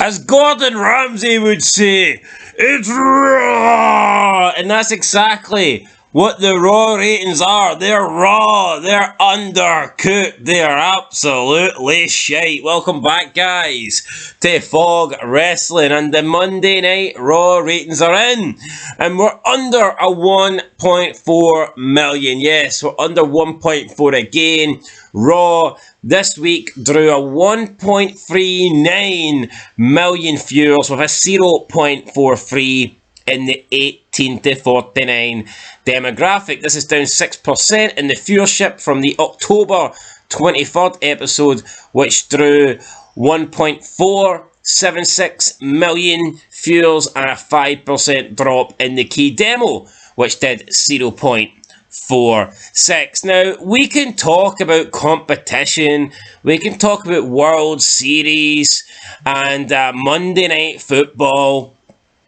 As Gordon Ramsay would say, it's raw! And that's exactly what the Raw ratings are. They're raw, they're undercooked, they're absolutely shite. Welcome back, guys, to Fog Wrestling, and the Monday Night Raw ratings are in. And we're under a 1.4 million. Yes, we're under 1.4 again. Raw this week drew a 1.39 million viewers with a 0.43 in the 18 to 49 demographic. This is down 6% in the viewership from the October 23rd episode, which drew 1.476 million viewers, and a 5% drop in the key demo, which did 0.46. Now, we can talk about competition, we can talk about World Series and Monday Night Football,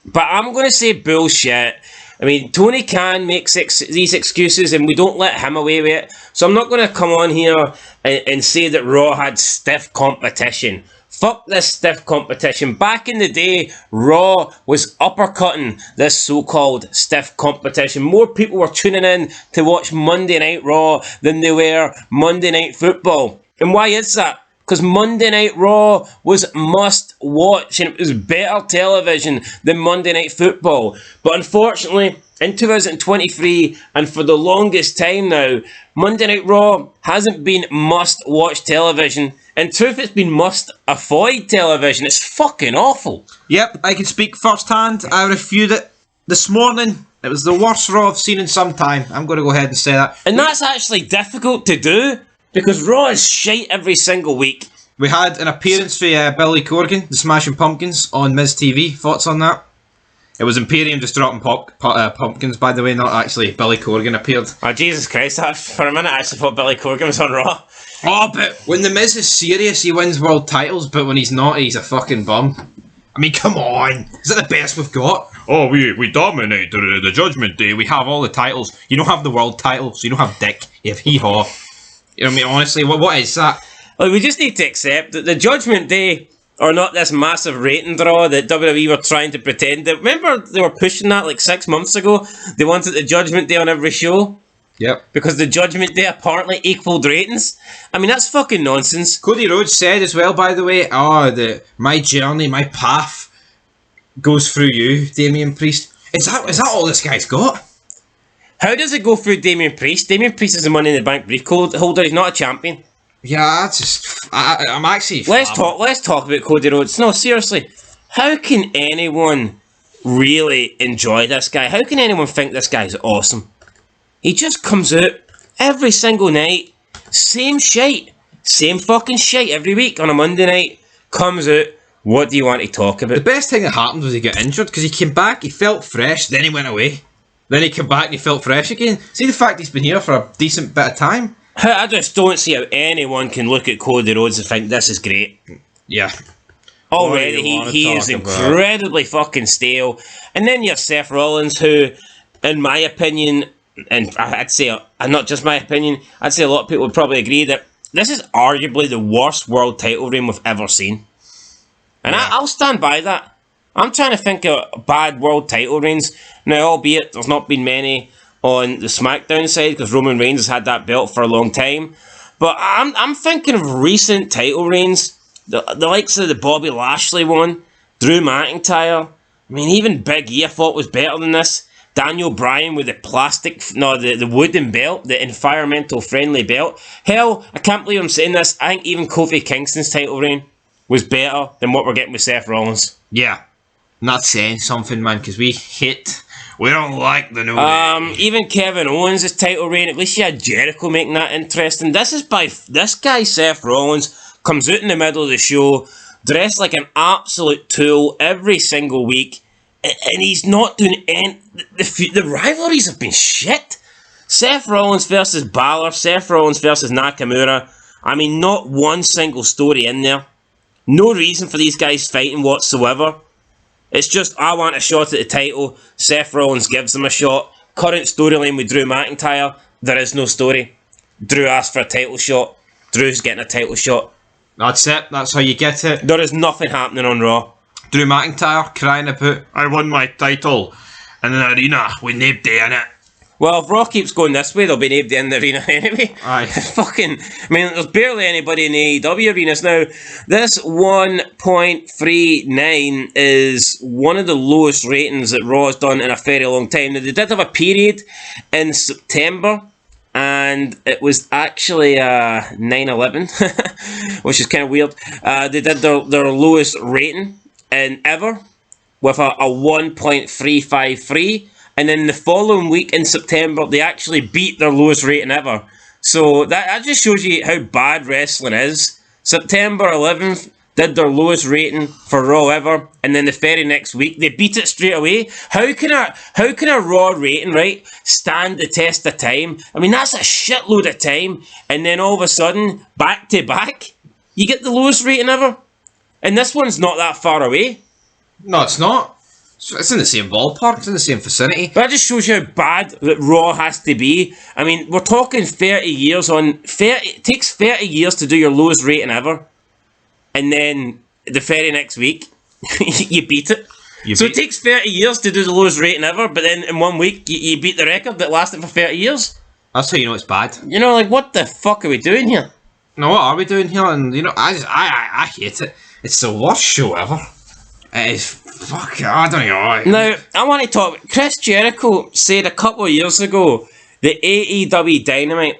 but I'm going to say bullshit. I mean, Tony Khan makes these excuses and we don't let him away with it. So I'm not going to come on here and say that Raw had stiff competition. Fuck this stiff competition. Back in the day, Raw was uppercutting this so-called stiff competition. More people were tuning in to watch Monday Night Raw than they were Monday Night Football. And why is that? Because Monday Night Raw was must watch and it was better television than Monday Night Football. But unfortunately, in 2023 and for the longest time now, Monday Night Raw hasn't been must watch television. In truth, it's been must avoid television. It's fucking awful. Yep, I can speak firsthand. I reviewed it this morning. It was the worst Raw I've seen in some time. I'm going to go ahead and say that. And that's actually difficult to do, because Raw is shite every single week. We had an appearance for Billy Corgan, the Smashing Pumpkins, on Miz TV. Thoughts on that? It was Imperium just dropping pumpkins, by the way, not actually Billy Corgan appeared. Oh, Jesus Christ, for a minute I actually thought Billy Corgan was on Raw. Oh, but when the Miz is serious, he wins world titles, but when he's not, he's a fucking bum. I mean, come on. Is that the best we've got? Oh, we dominate the Judgment Day. We have all the titles. You don't have the world title, so you don't have Dick. You have Hee-Haw. You know what I mean? Honestly, what is that? Well, we just need to accept that the Judgment Day are not this massive rating draw that WWE were trying to pretend. Remember, they were pushing that like 6 months ago? They wanted the Judgment Day on every show? Yep. Because the Judgment Day apparently equaled ratings? I mean, that's fucking nonsense. Cody Rhodes said as well, by the way, my journey, my path goes through you, Damian Priest. Is that all this guy's got? How does it go through Damian Priest? Damian Priest is the Money in the Bank brief holder. He's not a champion. Yeah, I'm actually... Let's talk about Cody Rhodes. No, seriously. How can anyone really enjoy this guy? How can anyone think this guy's awesome? He just comes out every single night. Same shite. Same fucking shite every week on a Monday night. Comes out. What do you want to talk about? The best thing that happened was he got injured, because he came back, he felt fresh, then he went away. Then he came back and he felt fresh again. See the fact he's been here for a decent bit of time? I just don't see how anyone can look at Cody Rhodes and think this is great. Yeah. Already he is incredibly fucking stale. And then you have Seth Rollins, who, in my opinion, and I'd say, and not just my opinion, I'd say a lot of people would probably agree that this is arguably the worst world title reign we've ever seen. And yeah. I'll stand by that. I'm trying to think of bad world title reigns. Now, albeit there's not been many on the SmackDown side, because Roman Reigns has had that belt for a long time. But I'm thinking of recent title reigns, the likes of the Bobby Lashley one, Drew McIntyre. I mean, even Big E I thought was better than this. Daniel Bryan with the wooden belt, the environmental friendly belt. Hell, I can't believe I'm saying this. I think even Kofi Kingston's title reign was better than what we're getting with Seth Rollins. Yeah. Not saying something, man, because we don't like the new even Kevin Owens' title reign, at least you had Jericho making that interesting. This guy, Seth Rollins, comes out in the middle of the show, dressed like an absolute tool every single week, and he's not doing any... The rivalries have been shit. Seth Rollins versus Balor, Seth Rollins versus Nakamura. I mean, not one single story in there. No reason for these guys fighting whatsoever. It's just, I want a shot at the title. Seth Rollins gives them a shot. Current storyline with Drew McIntyre, there is no story. Drew asked for a title shot. Drew's getting a title shot. That's it. That's how you get it. There is nothing happening on Raw. Drew McIntyre crying about, I won my title in an arena with nobody in it. Well, if Raw keeps going this way, they'll be named in the arena anyway. Aye. Fucking, I mean, there's barely anybody in the AEW arenas now. This 1.39 is one of the lowest ratings that Raw has done in a very long time. Now, they did have a period in September, and it was actually 9/11, which is kind of weird. They did their lowest rating in ever with a 1.353. And then the following week in September, they actually beat their lowest rating ever. So that just shows you how bad wrestling is. September 11th did their lowest rating for Raw ever, and then the very next week they beat it straight away. How can a Raw rating, right, stand the test of time? I mean, that's a shitload of time, and then all of a sudden, back to back, you get the lowest rating ever, and this one's not that far away. No, it's not. It's in the same ballpark. It's in the same vicinity. But that just shows you how bad that Raw has to be. I mean, we're talking 30 years on... It takes 30 years to do your lowest rating ever. And then the very next week, you beat it. It takes 30 years to do the lowest rating ever, but then in 1 week, you beat the record that lasted for 30 years. That's how you know it's bad. You know, like, what the fuck are we doing here? No, what are we doing here? And, you know, I hate it. It's the worst show ever. It is... Fuck, I don't know. Now, I want to talk... Chris Jericho said a couple of years ago that AEW Dynamite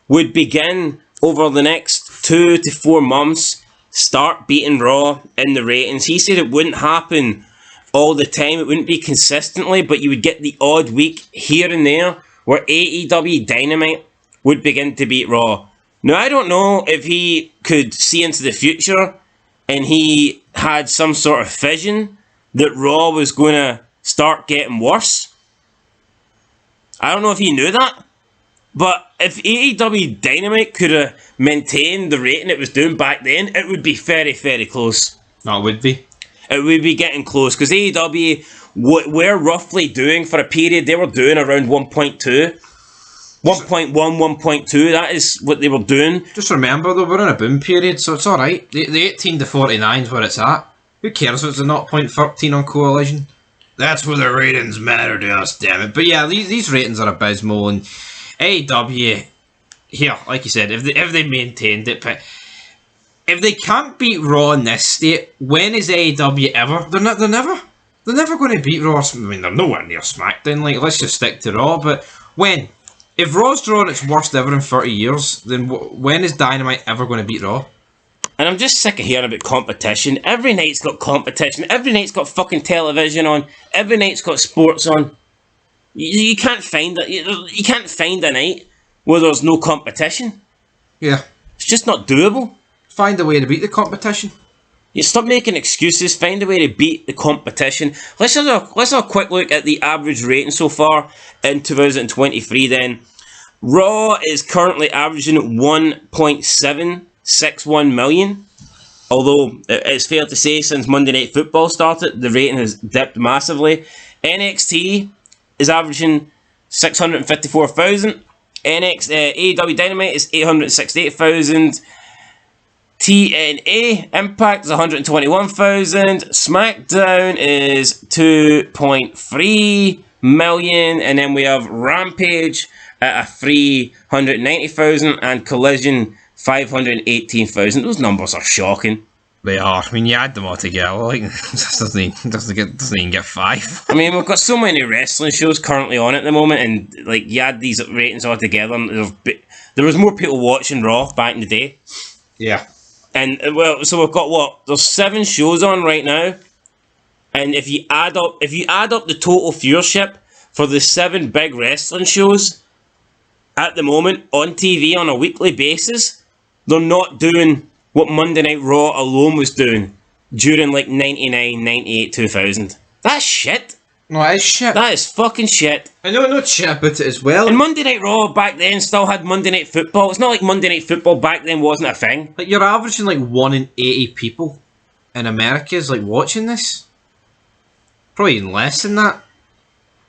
would begin over the next 2 to 4 months, start beating Raw in the ratings. He said it wouldn't happen all the time. It wouldn't be consistently, but you would get the odd week here and there where AEW Dynamite would begin to beat Raw. Now, I don't know if he could see into the future and he had some sort of vision that Raw was going to start getting worse. I don't know if he knew that. But if AEW Dynamite could have maintained the rating it was doing back then, it would be very, very close. No, it would be. It would be getting close. Because AEW were roughly doing, for a period, they were doing around 1.2. 1.1, 1.2, that is what they were doing. Just remember, though, we're in a boom period, so it's alright. The 18 to 49 is where it's at. Who cares if it's a 0.13 on Coalition? That's where the ratings matter to us, damn it. But yeah, these ratings are abysmal, and AEW, here, like you said, if they maintained it, but if they can't beat Raw in this state, when is AEW ever? They're never going to beat Raw. I mean, they're nowhere near SmackDown. Like, let's just stick to Raw. But when? If Raw's drawn its worst ever in 30 years, then when is Dynamite ever going to beat Raw? And I'm just sick of hearing about competition. Every night's got competition. Every night's got fucking television on. Every night's got sports on. You can't find it. You can't find a night where there's no competition. Yeah. It's just not doable. Find a way to beat the competition. You stop making excuses. Find a way to beat the competition. Let's have a quick look at the average rating so far in 2023 then. Raw is currently averaging 1.761 million. Although, it's fair to say, since Monday Night Football started, the rating has dipped massively. NXT is averaging 654,000. AEW Dynamite is 868,000. TNA Impact is 121,000. SmackDown is 2.3 million. And then we have Rampage at a 390,000 and Collision 518,000. Those numbers are shocking. They are. I mean, you add them all together, like, doesn't even get 5. I mean, we've got so many wrestling shows currently on at the moment, and like you add these ratings all together, and there was more people watching Raw back in the day. Yeah. And well, so we've got what? There's 7 shows on right now, and if you add up the total viewership for the 7 big wrestling shows at the moment on TV on a weekly basis, they're not doing what Monday Night Raw alone was doing during like 99, 98, 2000. That's shit. No, it is shit. That is fucking shit. I know not shit about it as well. And Monday Night Raw back then still had Monday Night Football. It's not like Monday Night Football back then wasn't a thing. Like, you're averaging like 1 in 80 people in America is like watching this. Probably even less than that.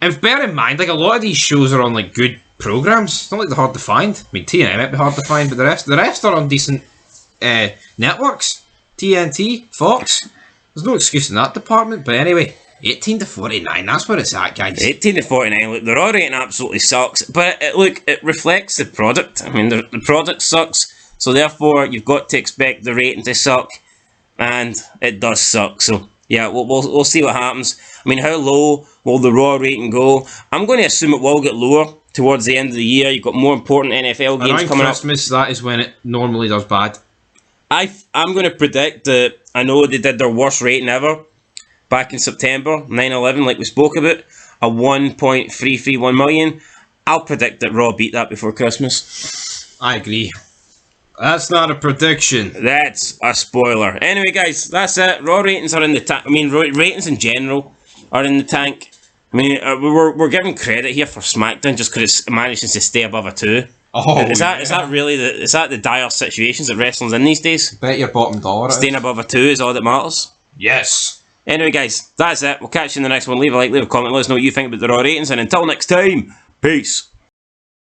And bear in mind, like, a lot of these shows are on like good programs. It's not like they're hard to find. I mean, TNA might be hard to find, but the rest are on decent networks. TNT, Fox. There's no excuse in that department, but anyway, 18-49, that's where it's at, guys. 18-49, look, the Raw rating absolutely sucks, but it reflects the product. I mean, the product sucks, so therefore you've got to expect the rating to suck, and it does suck, so yeah, we'll see what happens. I mean, how low will the Raw rating go? I'm going to assume it will get lower towards the end of the year. You've got more important NFL games coming up. Around Christmas, that is when it normally does bad. I'm going to predict that, I know they did their worst rating ever back in September, 9/11, like we spoke about, a 1.331 million. I'll predict that Raw beat that before Christmas. I agree. That's not a prediction. That's a spoiler. Anyway, guys, that's it. Raw ratings are in the tank. I mean, ratings in general are in the tank. I mean, we're giving credit here for SmackDown just because it manages to stay above a 2. Oh, is that really the dire situations that wrestling's in these days? Bet your bottom dollar. Staying above a 2 is all that matters. Yes. Anyway, guys, that's it. We'll catch you in the next one. Leave a like, leave a comment, let us know what you think about the Raw ratings, and until next time, peace.